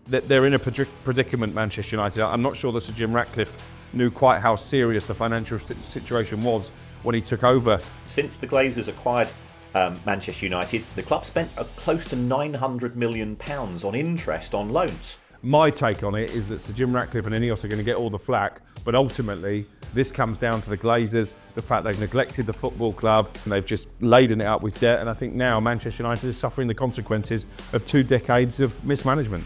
they're in a predicament, Manchester United. I'm not sure that Sir Jim Ratcliffe knew quite how serious the financial situation was when he took over. Since the Glazers acquired Manchester United, the club spent close to £900 million on interest on loans. My take on it is that Sir Jim Ratcliffe and INEOS are going to get all the flack, but ultimately this comes down to the Glazers, the fact they've neglected the football club and they've just laden it up with debt, and I think now Manchester United is suffering the consequences of 2 decades of mismanagement.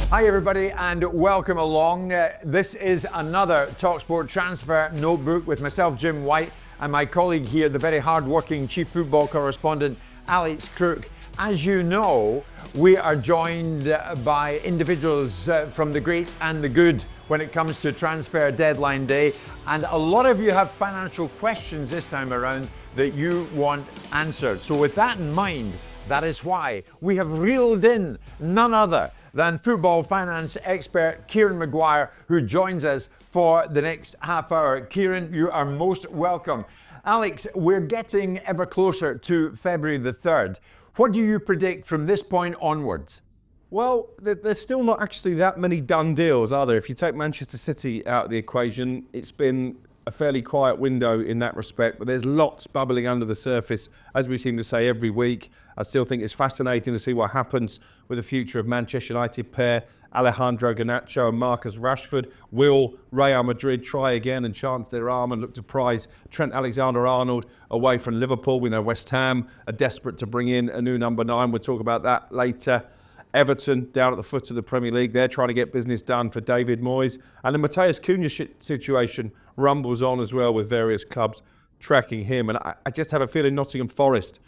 Hi everybody and welcome along. This is another talkSPORT transfer notebook with myself, Jim White, and my colleague here, the very hard-working chief football correspondent, Alex Crook. As you know, we are joined by individuals from the great and the good when it comes to transfer deadline day, and a lot of you have financial questions this time around that you want answered. So with that in mind, that is why we have reeled in none other than football finance expert Kieran Maguire, who joins us for the next half hour. Kieran, you are most welcome. Alex, we're getting ever closer to February the 3rd. What do you predict from this point onwards? Well, there's still not actually that many done deals, are there? If you take Manchester City out of the equation, it's been a fairly quiet window in that respect, but there's lots bubbling under the surface, as we seem to say every week. I still think it's fascinating to see what happens with the future of Manchester United pair, Alejandro Garnacho and Marcus Rashford. Will Real Madrid try again and chance their arm and look to prize Trent Alexander-Arnold away from Liverpool? We know West Ham are desperate to bring in a new number 9. We'll talk about that later. Everton down at the foot of the Premier League. They're trying to get business done for David Moyes. And the Matheus Cunha situation rumbles on as well, with various clubs tracking him. And I just have a feeling Nottingham Forest,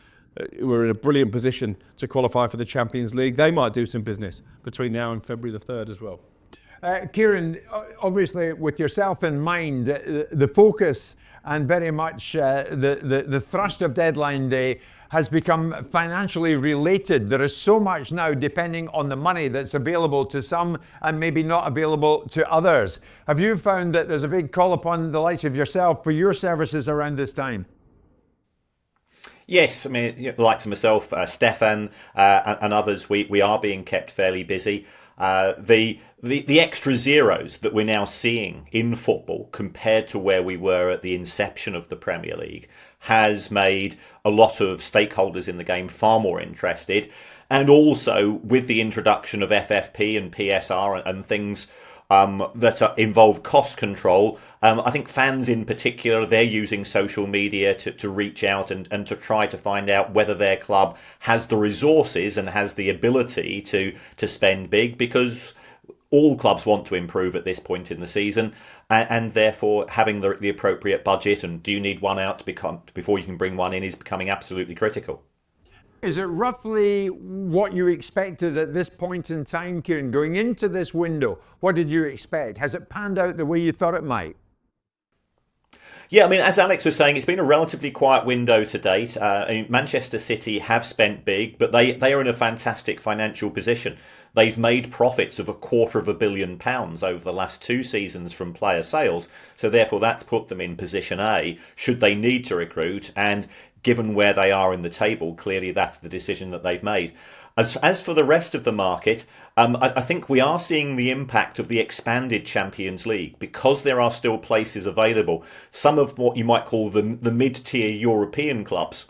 who are in a brilliant position to qualify for the Champions League, they might do some business between now and February the 3rd as well. Kieran, obviously with yourself in mind, the focus and very much the thrust of deadline day has become financially related. There is so much now depending on the money that's available to some and maybe not available to others. Have you found that there's a big call upon the likes of yourself for your services around this time? Yes, I mean, the likes of myself, Stefan, and others, we are being kept fairly busy. The extra zeros that we're now seeing in football compared to where we were at the inception of the Premier League has made a lot of stakeholders in the game far more interested. And also with the introduction of FFP and PSR and things that involve cost control, I think fans in particular, they're using social media to reach out and to try to find out whether their club has the resources and has the ability to spend big, because all clubs want to improve at this point in the season, and therefore having the appropriate budget and do you need one out before you can bring one in is becoming absolutely critical. Is it roughly what you expected at this point in time, Kieran? Going into this window, what did you expect? Has it panned out the way you thought it might? Yeah, I mean, as Alex was saying, it's been a relatively quiet window to date. Manchester City have spent big, but they are in a fantastic financial position. They've made profits of £250 million over the last 2 seasons from player sales. So therefore, that's put them in position A, should they need to recruit. And given where they are in the table, clearly that's the decision that they've made. As for the rest of the market, I think we are seeing the impact of the expanded Champions League, because there are still places available. Some of what you might call the mid-tier European clubs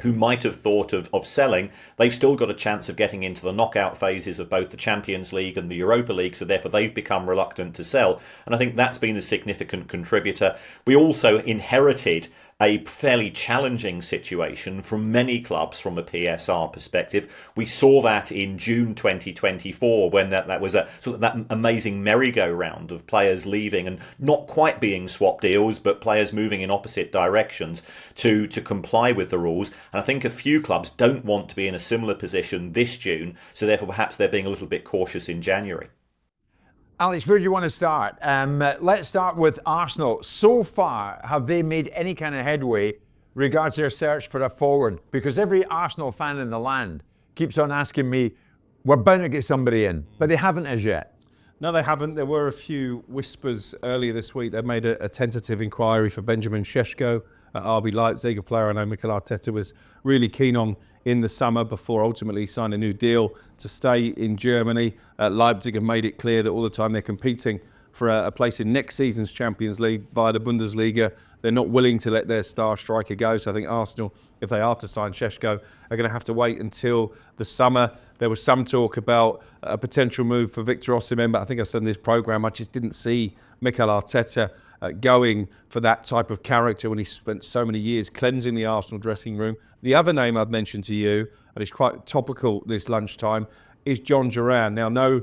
who might have thought of selling, they've still got a chance of getting into the knockout phases of both the Champions League and the Europa League, so therefore they've become reluctant to sell. And I think that's been a significant contributor. We also inherited a fairly challenging situation from many clubs from a PSR perspective. We saw that in June 2024 when that was a sort of that amazing merry-go-round of players leaving and not quite being swap deals, but players moving in opposite directions to comply with the rules. And I think a few clubs don't want to be in a similar position this June, so therefore perhaps they're being a little bit cautious in January. Alex, where do you want to start? Let's start with Arsenal. So far, have they made any kind of headway regards their search for a forward? Because every Arsenal fan in the land keeps on asking me, we're bound to get somebody in, but they haven't as yet. No, they haven't. There were a few whispers earlier this week. They made a tentative inquiry for Benjamin Šeško at RB Leipzig, a player I know Mikel Arteta was really keen on in the summer before ultimately he signed a new deal to stay in Germany. Leipzig have made it clear that all the time they're competing for a place in next season's Champions League via the Bundesliga. They're not willing to let their star striker go. So I think Arsenal, if they are to sign Šeško, are going to have to wait until the summer. There was some talk about a potential move for Victor Osimhen, but I think I said in this programme, I just didn't see Mikel Arteta going for that type of character when he spent so many years cleansing the Arsenal dressing room. The other name I've mentioned to you, and it's quite topical this lunchtime, is Jhon Duran. Now, no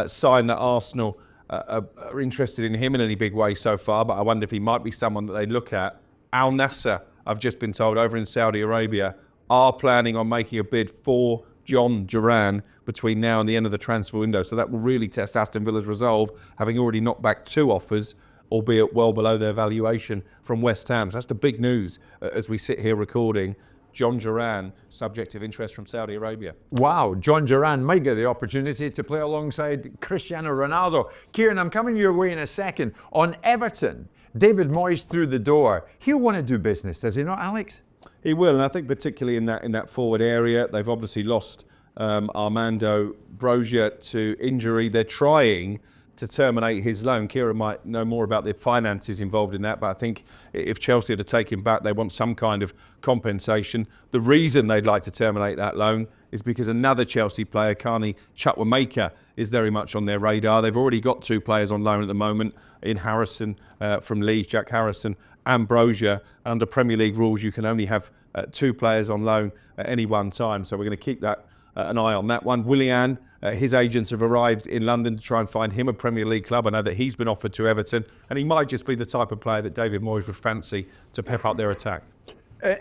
sign that Arsenal are interested in him in any big way so far, but I wonder if he might be someone that they look at. Al Nassr, I've just been told, over in Saudi Arabia, are planning on making a bid for Jhon Duran between now and the end of the transfer window. So that will really test Aston Villa's resolve, having already knocked back 2 offers, albeit well below their valuation from West Ham. So that's the big news as we sit here recording. Jhon Duran, subject of interest from Saudi Arabia. Wow, Jhon Duran might get the opportunity to play alongside Cristiano Ronaldo. Kieran, I'm coming your way in a second. On Everton, David Moyes through the door. He'll want to do business, does he not, Alex? He will, and I think particularly in that forward area, they've obviously lost Armando Broja to injury. They're trying to terminate his loan. Kieran might know more about the finances involved in that, but I think if Chelsea are to take him back, they want some kind of compensation. The reason they'd like to terminate that loan is because another Chelsea player, Carney Chukwuemeka, is very much on their radar. They've already got 2 players on loan at the moment in Harrison from Leeds, Jack Harrison and Broja. Under Premier League rules, you can only have 2 players on loan at any one time. So we're going to keep that an eye on that one. Willian, his agents have arrived in London to try and find him a Premier League club. I know that he's been offered to Everton, and he might just be the type of player that David Moyes would fancy to pep up their attack.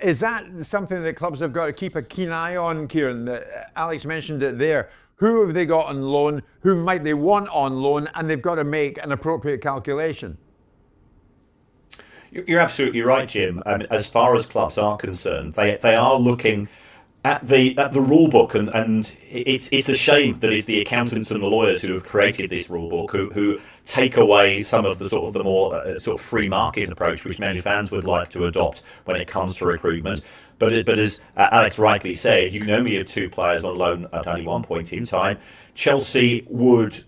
Is that something that clubs have got to keep a keen eye on, Kieran? Alex mentioned it there. Who have they got on loan? Who might they want on loan? And they've got to make an appropriate calculation. You're absolutely right, Jim. As far as clubs are concerned, they are looking at the rule book, and it's a shame that it's the accountants and the lawyers who have created this rule book who take away some of the more sort of free market approach which many fans would like to adopt when it comes to recruitment. But as Alex rightly said, you can only have 2 players on loan at only one point in time. Chelsea would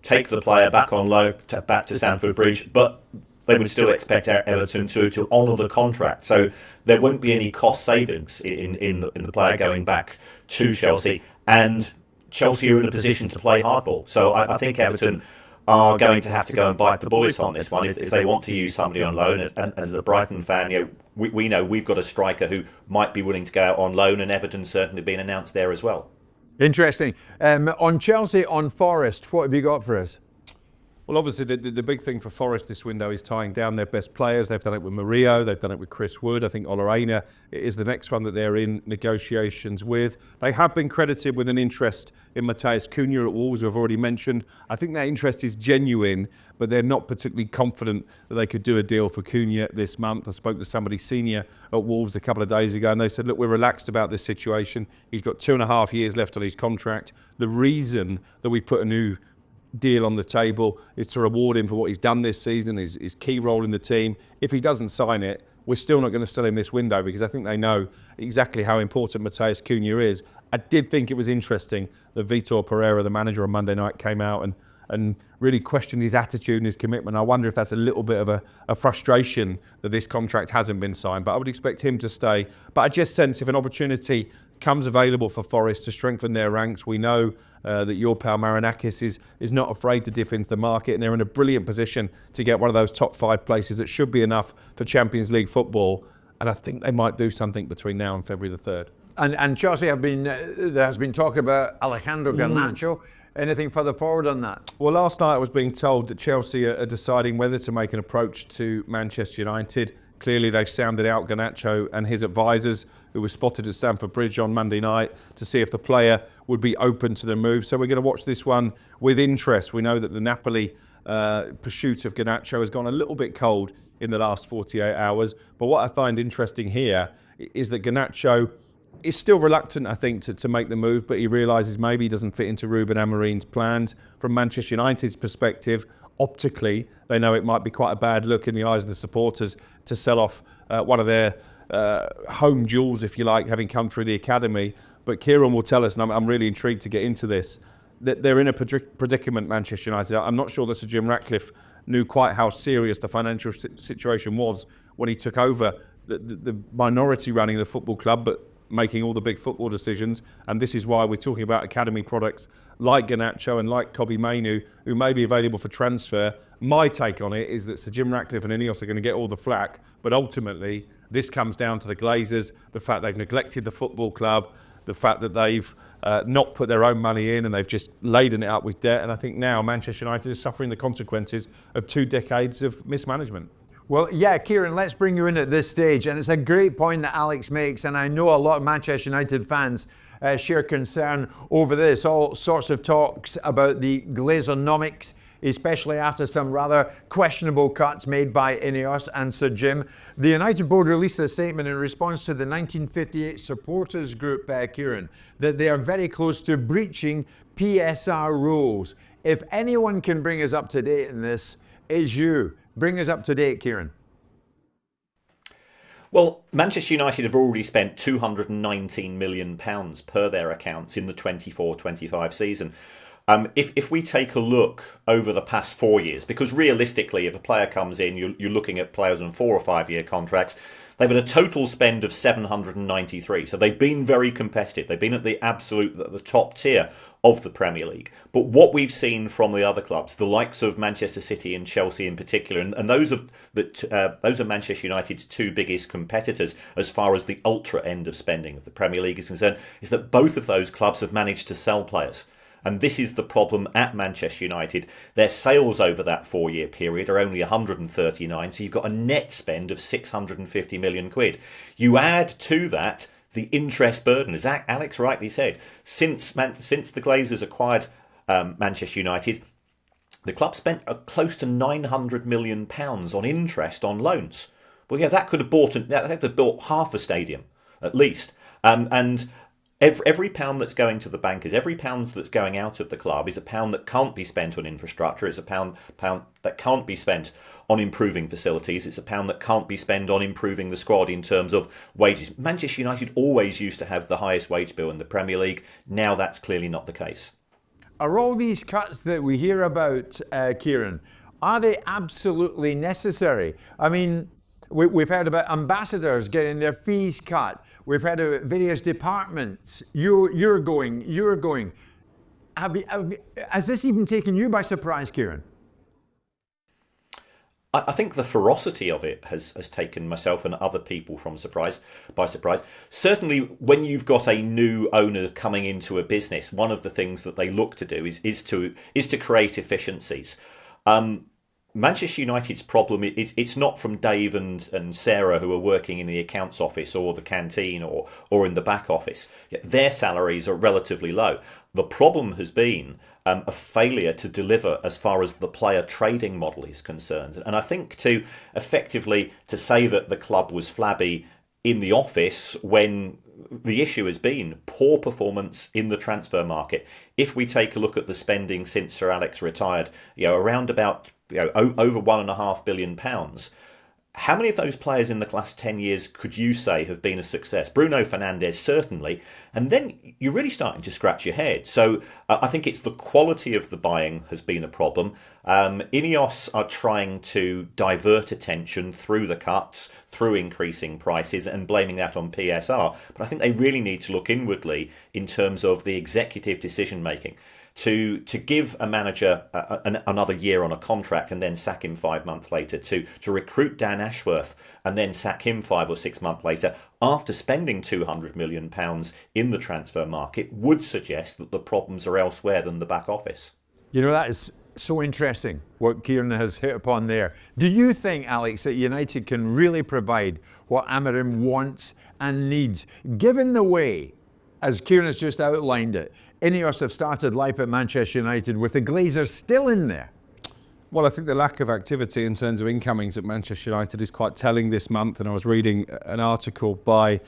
take the player back on loan back to Stamford Bridge, but they would still expect Everton to honour the contract. So there won't be any cost savings in the player going back to Chelsea. And Chelsea are in a position to play hardball. So I think Everton are going to have to go and bite the bullet on this one if they want to use somebody on loan. And as a Brighton fan, we know we've got a striker who might be willing to go out on loan, and Everton's certainly been announced there as well. Interesting. On Chelsea, on Forest, what have you got for us? Well, obviously, the big thing for Forest this window is tying down their best players. They've done it with Murillo, they've done it with Chris Wood. I think Ola Aina is the next one that they're in negotiations with. They have been credited with an interest in Matheus Cunha at Wolves, who I've already mentioned. I think that interest is genuine, but they're not particularly confident that they could do a deal for Cunha this month. I spoke to somebody senior at Wolves a couple of days ago, and they said, look, we're relaxed about this situation. He's got 2.5 years left on his contract. The reason that we put a new deal on the table is to reward him for what he's done this season, his key role in the team. If he doesn't sign it, we're still not going to sell him this window, because I think they know exactly how important Matheus Cunha is. I did think it was interesting that Vitor Pereira, the manager, on Monday night came out and really questioned his attitude and his commitment. I wonder if that's a little bit of a frustration that this contract hasn't been signed, but I would expect him to stay. But I just sense if an opportunity comes available for Forest to strengthen their ranks, we know that your pal Marinakis is not afraid to dip into the market, and they're in a brilliant position to get one of those top 5 places that should be enough for Champions League football. And I think they might do something between now and February the 3rd. And Chelsea have been, there has been talk about Alejandro Garnacho. Anything further forward on that? Well, last night I was being told that Chelsea are deciding whether to make an approach to Manchester United. Clearly they've sounded out Garnacho and his advisors, who were spotted at Stamford Bridge on Monday night, to see if the player would be open to the move. So we're going to watch this one with interest. We know that the Napoli pursuit of Garnacho has gone a little bit cold in the last 48 hours. But what I find interesting here is that Garnacho He's still reluctant, I think, to make the move, but he realises maybe he doesn't fit into Ruben Amorim's plans. From Manchester United's perspective, optically, they know it might be quite a bad look in the eyes of the supporters to sell off one of their home jewels, if you like, having come through the academy. But Kieran will tell us, and I'm really intrigued to get into this, that they're in a predicament, Manchester United. I'm not sure that Sir Jim Ratcliffe knew quite how serious the financial situation was when he took over the minority running the football club, but making all the big football decisions. And this is why we're talking about academy products like Garnacho and like Kobbie Mainoo, who may be available for transfer. My take on it is that Sir Jim Ratcliffe and INEOS are going to get all the flack, but ultimately this comes down to the Glazers, the fact they've neglected the football club, the fact that they've not put their own money in and they've just laden it up with debt. And I think now Manchester United is suffering the consequences of 2 decades of mismanagement. Well, yeah, Kieran, let's bring you in at this stage. And it's a great point that Alex makes. And I know a lot of Manchester United fans share concern over this. All sorts of talks about the Glazonomics, especially after some rather questionable cuts made by INEOS and Sir Jim. The United board released a statement in response to the 1958 supporters group, Kieran, that they are very close to breaching PSR rules. If anyone can bring us up to date in this, is you. Bring us up to date, Kieran. Well, Manchester United have already spent £219 million per their accounts in the 24-25 season. If we take a look over the past 4 years, because realistically, if a player comes in, you're looking at players on 4 or 5 year contracts. They've had a total spend of 793. So they've been very competitive. They've been at the top tier of the Premier League. But what we've seen from the other clubs, the likes of Manchester City and Chelsea in particular, and those are Manchester United's 2 biggest competitors as far as the ultra end of spending of the Premier League is concerned, is that both of those clubs have managed to sell players. And this is the problem at Manchester United. Their sales over that 4 year period are only 139, so you've got a net spend of 650 million quid. You add to that the interest burden, as Alex rightly said. Since the Glazers acquired Manchester United, the club spent close to £900 million on interest on loans. Well, yeah, that could have bought half a stadium at least. And every pound that's going to the bankers, every pound that's going out of the club is a pound that can't be spent on infrastructure. It's a pound that can't be spent on improving facilities. It's a pound that can't be spent on improving the squad in terms of wages. Manchester United always used to have the highest wage bill in the Premier League. Now that's clearly not the case. Are all these cuts that we hear about, Kieran, are they absolutely necessary? I mean, we've heard about ambassadors getting their fees cut. We've heard of various departments. You're going. Has this even taken you by surprise, Kieran? I think the ferocity of it has taken myself and other people by surprise. Certainly, when you've got a new owner coming into a business, one of the things that they look to do is to create efficiencies. Manchester United's problem is it's not from Dave and Sarah, who are working in the accounts office or the canteen or in the back office. Their salaries are relatively low. The problem has been a failure to deliver as far as the player trading model is concerned. And I think to say that the club was flabby in the office when the issue has been poor performance in the transfer market. If we take a look at the spending since Sir Alex retired, around about over £1.5 billion. How many of those players in the last 10 years could you say have been a success? Bruno Fernandes, certainly. And then you're really starting to scratch your head. So I think it's the quality of the buying has been a problem. INEOS are trying to divert attention through the cuts, through increasing prices and blaming that on PSR. But I think they really need to look inwardly in terms of the executive decision making. To give a manager another year on a contract and then sack him 5 months later, to recruit Dan Ashworth and then sack him 5 or 6 months later after spending £200 million in the transfer market would suggest that the problems are elsewhere than the back office. That is so interesting what Kieran has hit upon there. Do you think, Alex, that United can really provide what Amorim wants and needs, given the way, as Kieran has just outlined it, INEOS have started life at Manchester United with the Glazers still in there? Well, I think the lack of activity in terms of incomings at Manchester United is quite telling this month. And I was reading an article by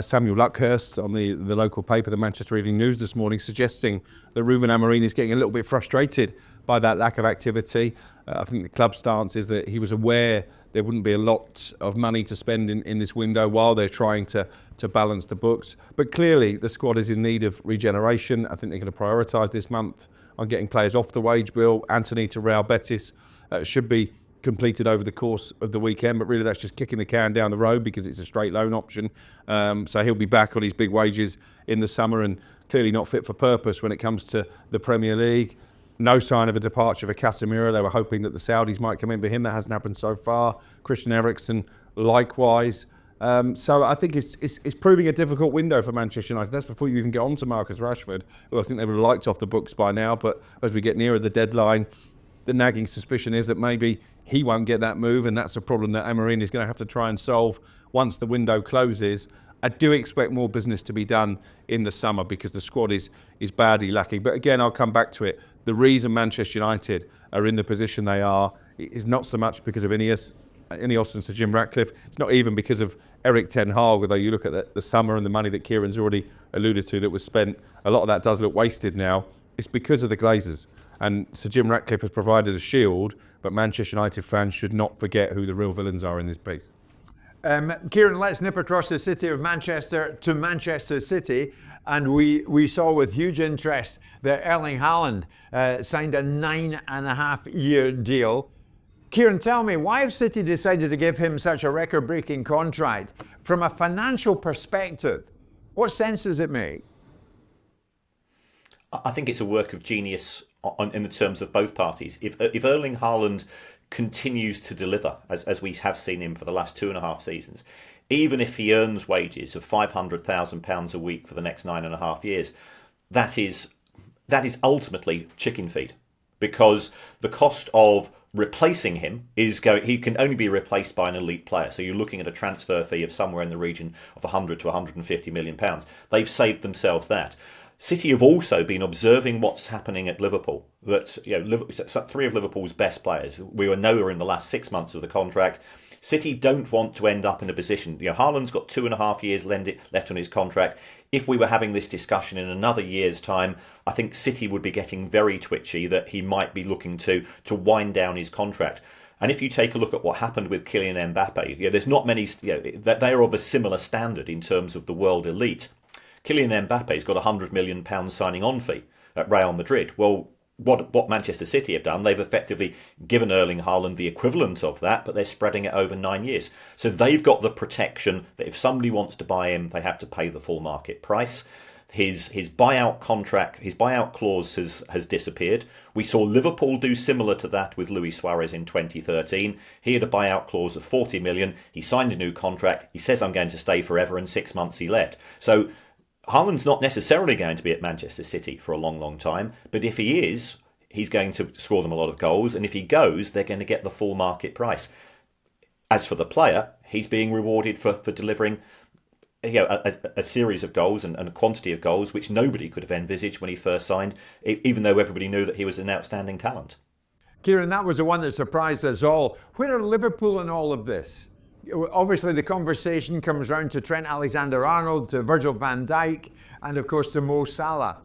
Samuel Luckhurst on the local paper, the Manchester Evening News this morning, suggesting that Ruben Amorim is getting a little bit frustrated by that lack of activity. I think the club's stance is that he was aware there wouldn't be a lot of money to spend in this window while they're trying to balance the books. But clearly the squad is in need of regeneration. I think they're going to prioritise this month on getting players off the wage bill. Anthony to Real Betis should be completed over the course of the weekend, but really that's just kicking the can down the road because it's a straight loan option. So he'll be back on his big wages in the summer and clearly not fit for purpose when it comes to the Premier League. No sign of a departure for Casemiro. They were hoping that the Saudis might come in for him. That hasn't happened so far. Christian Eriksen likewise. So I think it's proving a difficult window for Manchester United. That's before you even get on to Marcus Rashford, who I think they would have liked off the books by now. But as we get nearer the deadline, the nagging suspicion is that maybe he won't get that move, and that's a problem that Amorim is going to have to try and solve once the window closes. I do expect more business to be done in the summer because the squad is badly lacking. But again, I'll come back to it. The reason Manchester United are in the position they are is not so much because of INEOS and Sir Jim Ratcliffe. It's not even because of Erik ten Hag, although you look at the summer and the money that Kieran's already alluded to that was spent, a lot of that does look wasted now. It's because of the Glazers. And Sir Jim Ratcliffe has provided a shield, but Manchester United fans should not forget who the real villains are in this piece. Kieran, let's nip across the city of Manchester to Manchester City. And we saw with huge interest that Erling Haaland signed a 9.5-year deal. Kieran, tell me, why have City decided to give him such a record-breaking contract? From a financial perspective, what sense does it make? I think it's a work of genius in the terms of both parties. If Erling Haaland continues to deliver, as we have seen him for the last 2.5 seasons, even if he earns wages of £500,000 a week for the next 9.5 years, that is ultimately chicken feed, because the cost of replacing him he can only be replaced by an elite player. So you're looking at a transfer fee of somewhere in the region of 100 to 150 million pounds. They've saved themselves that. City have also been observing what's happening at Liverpool. That 3 of Liverpool's best players, we were nowhere in the last 6 months of the contract. City don't want to end up in a position. Haaland's got 2.5 years left on his contract. If we were having this discussion in another year's time, I think City would be getting very twitchy that he might be looking to wind down his contract. And if you take a look at what happened with Kylian Mbappe, there's not many. They are of a similar standard in terms of the world elite. Kylian Mbappe's got a £100 million signing on fee at Real Madrid. Well, what Manchester City have done, they've effectively given Erling Haaland the equivalent of that, but they're spreading it over 9 years. So they've got the protection that if somebody wants to buy him, they have to pay the full market price. His buyout contract, his buyout clause has disappeared. We saw Liverpool do similar to that with Luis Suarez in 2013. He had a buyout clause of 40 million. He signed a new contract. He says, I'm going to stay forever, and 6 months he left. So Haaland's not necessarily going to be at Manchester City for a long, long time, but if he is, he's going to score them a lot of goals, and if he goes, they're going to get the full market price. As for the player, he's being rewarded for delivering a series of goals and a quantity of goals which nobody could have envisaged when he first signed, even though everybody knew that he was an outstanding talent. Kieran, that was the one that surprised us all. Where are Liverpool in all of this? Obviously, the conversation comes round to Trent Alexander-Arnold, to Virgil van Dijk, and of course to Mo Salah.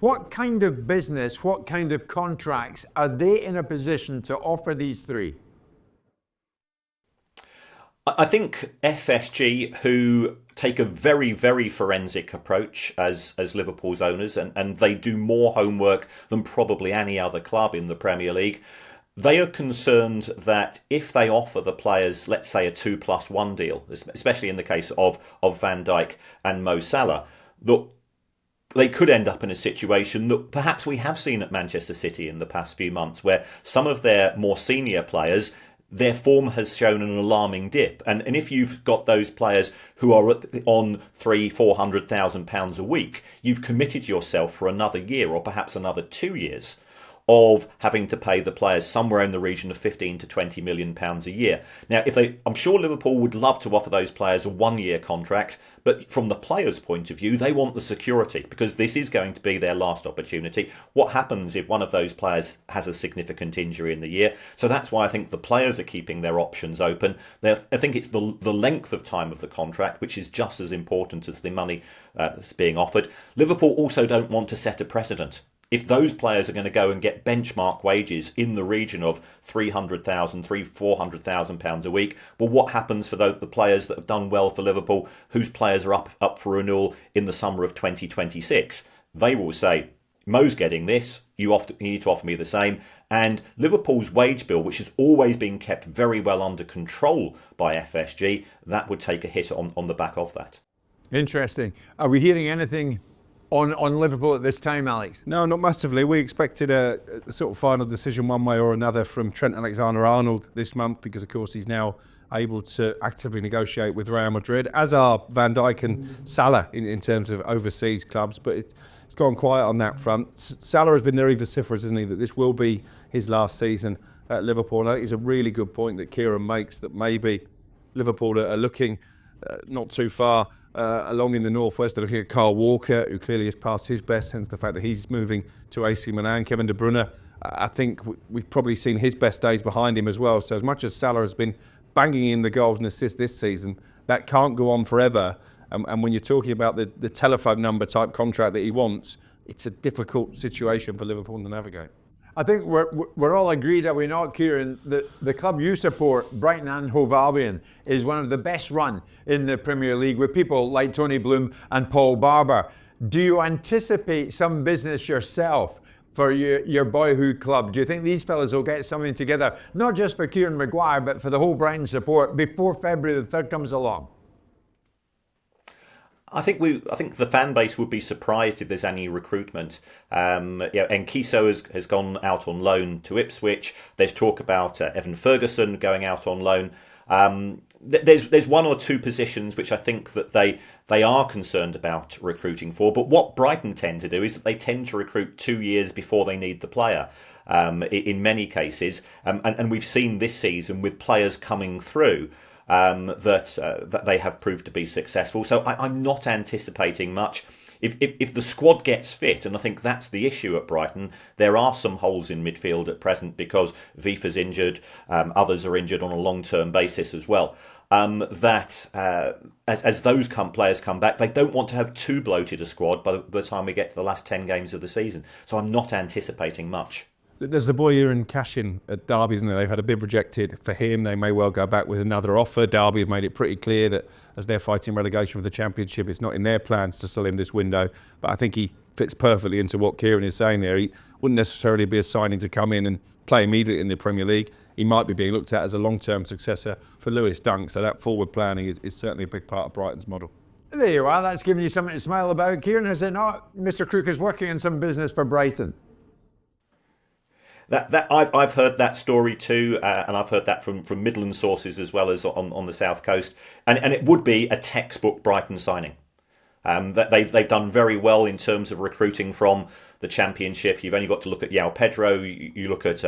What kind of business, what kind of contracts are they in a position to offer these three? I think FSG, who take a very, very forensic approach as Liverpool's owners, and they do more homework than probably any other club in the Premier League, they are concerned that if they offer the players, let's say, a 2+1 deal, especially in the case of Van Dijk and Mo Salah, that they could end up in a situation that perhaps we have seen at Manchester City in the past few months, where some of their more senior players, their form has shown an alarming dip. And if you've got those players who are on £300,000-400,000 a week, you've committed yourself for another year or perhaps another 2 years of having to pay the players somewhere in the region of 15 to 20 million pounds a year. Now, I'm sure Liverpool would love to offer those players a 1-year contract, but from the players' point of view, they want the security because this is going to be their last opportunity. What happens if one of those players has a significant injury in the year? So that's why I think the players are keeping their options open. I think it's the length of time of the contract, which is just as important as the money that's being offered. Liverpool also don't want to set a precedent. If those players are going to go and get benchmark wages in the region of £400,000 a week, well, what happens for the players that have done well for Liverpool, whose players are up for renewal in the summer of 2026? They will say, Mo's getting this, you need to offer me the same. And Liverpool's wage bill, which has always been kept very well under control by FSG, that would take a hit on the back of that. Interesting. Are we hearing anything on Liverpool at this time, Alex? No, not massively. We expected a sort of final decision one way or another from Trent Alexander-Arnold this month because, of course, he's now able to actively negotiate with Real Madrid, as are Van Dijk and Salah in terms of overseas clubs. But it's gone quiet on that front. Salah has been very vociferous, isn't he, that this will be his last season at Liverpool. And I think it's a really good point that Kieran makes, that maybe Liverpool are looking not too far along in the northwest. They're looking at Kyle Walker, who clearly has passed his best, hence the fact that he's moving to AC Milan. Kevin De Bruyne, I think we've probably seen his best days behind him as well. So as much as Salah has been banging in the goals and assists this season, that can't go on forever. And when you're talking about the telephone number type contract that he wants, it's a difficult situation for Liverpool to navigate. I think we're all agreed, are we not, Kieran, that the club you support, Brighton and Hove Albion, is one of the best run in the Premier League with people like Tony Bloom and Paul Barber. Do you anticipate some business yourself for your boyhood club? Do you think these fellas will get something together, not just for Kieran Maguire, but for the whole Brighton support before February the 3rd comes along? I think the fan base would be surprised if there's any recruitment. And Kiso has gone out on loan to Ipswich. There's talk about Evan Ferguson going out on loan. There's one or two positions which I think that they are concerned about recruiting for. But what Brighton tend to do is that they tend to recruit 2 years before they need the player. In many cases, and we've seen this season with players coming through. That they have proved to be successful. So I'm not anticipating much. If the squad gets fit, and I think that's the issue at Brighton, there are some holes in midfield at present because Vifa's injured, others are injured on a long-term basis as well. As those players come back, they don't want to have too bloated a squad by the time we get to the last 10 games of the season. So I'm not anticipating much. There's the boy Aaron Cashin at Derby, isn't there? They've had a bid rejected for him. They may well go back with another offer. Derby have made it pretty clear that as they're fighting relegation for the Championship, it's not in their plans to sell him this window. But I think he fits perfectly into what Kieran is saying there. He wouldn't necessarily be a signing to come in and play immediately in the Premier League. He might be being looked at as a long-term successor for Lewis Dunk. So that forward planning is certainly a big part of Brighton's model. There you are. That's giving you something to smile about. Kieran, is it not? Mr. Crook is working on some business for Brighton. I've heard that story too, and I've heard that from Midland sources as well as on the south coast, and it would be a textbook Brighton signing. That they've done very well in terms of recruiting from the Championship. You've only got to look at João Pedro, you look at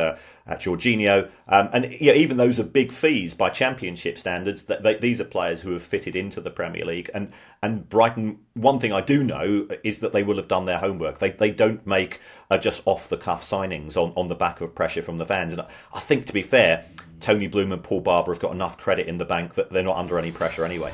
Jorginho, and even those are big fees by Championship standards. These are players who have fitted into the Premier League, and Brighton. One thing I do know is that they will have done their homework. They don't make just off the cuff signings on the back of pressure from the fans. And I think, to be fair, Tony Bloom and Paul Barber have got enough credit in the bank that they're not under any pressure anyway.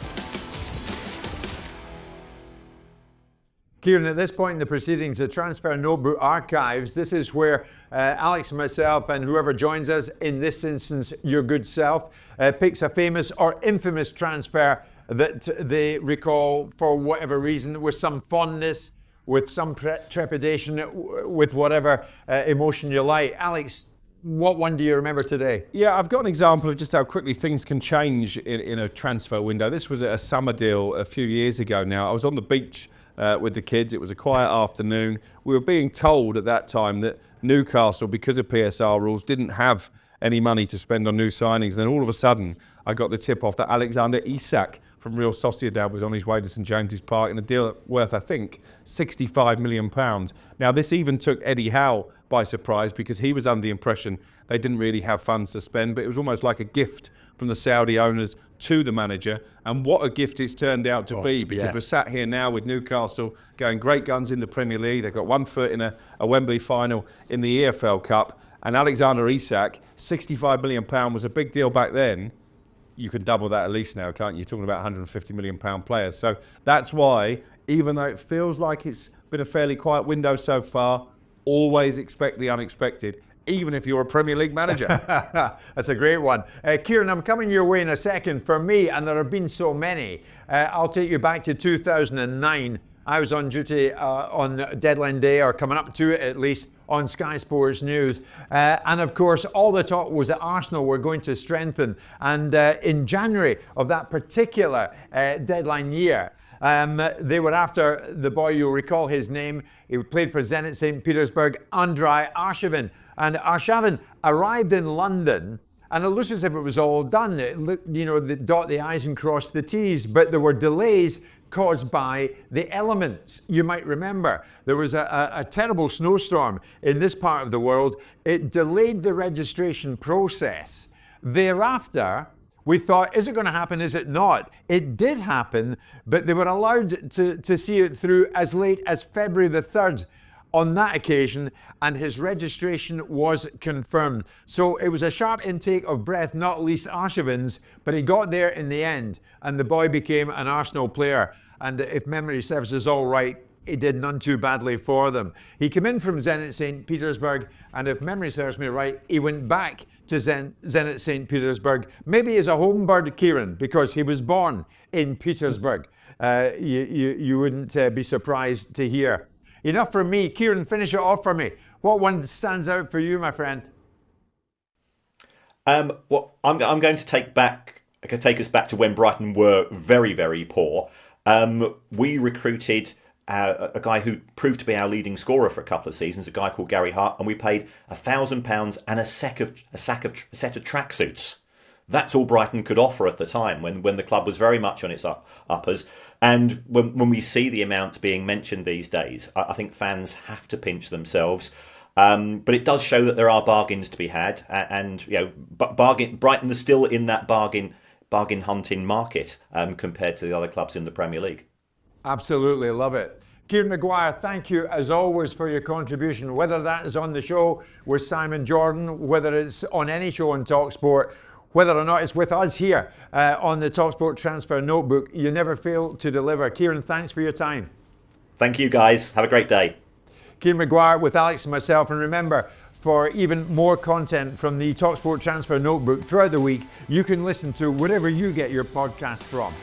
Kieran, at this point in the proceedings, the Transfer Notebook Archives, this is where Alex and myself and whoever joins us, in this instance, your good self, picks a famous or infamous transfer that they recall for whatever reason, with some fondness, with some trepidation, with whatever emotion you like. Alex, what one do you remember today? Yeah, I've got an example of just how quickly things can change in a transfer window. This was a summer deal a few years ago now. I was on the beach with the kids. It was a quiet afternoon. We were being told at that time that Newcastle, because of PSR rules, didn't have any money to spend on new signings. Then all of a sudden, I got the tip off that Alexander Isak from Real Sociedad was on his way to St James's Park in a deal worth, I think, £65 million. Now, this even took Eddie Howe by surprise because he was under the impression they didn't really have funds to spend, but it was almost like a gift from the Saudi owners to the manager. And what a gift it's turned out to be, because we're sat here now with Newcastle going great guns in the Premier League. They've got 1 foot in a Wembley final in the EFL Cup. And Alexander Isak, £65 million was a big deal back then. You can double that at least now, can't you? You're talking about £150 million players. So that's why, even though it feels like it's been a fairly quiet window so far, always expect the unexpected, even if you're a Premier League manager. That's a great one. Kieran, I'm coming your way in a second. For me, and there have been so many, I'll take you back to 2009. I was on duty on deadline day, or coming up to it at least, on Sky Sports News. And of course, all the talk was that Arsenal were going to strengthen. And in January of that particular deadline year, they were after the boy, you'll recall his name. He played for Zenit St. Petersburg, Andrei Arshavin. And Arshavin arrived in London, and it looks as if it was all done. It looked, they dot the I's and cross the T's, but there were delays caused by the elements. You might remember there was a terrible snowstorm in this part of the world. It delayed the registration process. Thereafter, we thought, is it going to happen? Is it not? It did happen, but they were allowed to see it through as late as February the 3rd on that occasion, and his registration was confirmed. So it was a sharp intake of breath, not least Arshavin's, but he got there in the end, and the boy became an Arsenal player. And if memory serves us all right, he did none too badly for them. He came in from Zenit St. Petersburg, and if memory serves me right, he went back to Zenit St. Petersburg, maybe as a home bird, Kieran, because he was born in Petersburg. You wouldn't be surprised to hear. Enough from me. Kieran, finish it off for me. What one stands out for you, my friend? Well, I'm going to take us back to when Brighton were very, very poor. We recruited a guy who proved to be our leading scorer for a couple of seasons, a guy called Gary Hart, and we paid £1,000 and a set of tracksuits. That's all Brighton could offer at the time, when the club was very much on its uppers. And when we see the amounts being mentioned these days, I think fans have to pinch themselves. But it does show that there are bargains to be had, and Brighton is still in that bargain hunting market compared to the other clubs in the Premier League. Absolutely, love it. Kieran Maguire, thank you as always for your contribution, whether that is on the show with Simon Jordan, whether it's on any show on talkSPORT, whether or not it's with us here on the talkSPORT Transfer Notebook. You never fail to deliver. Kieran, thanks for your time. Thank you, guys. Have a great day. Kieran Maguire with Alex and myself. And remember, for even more content from the talkSPORT Transfer Notebook throughout the week, you can listen to wherever you get your podcast from.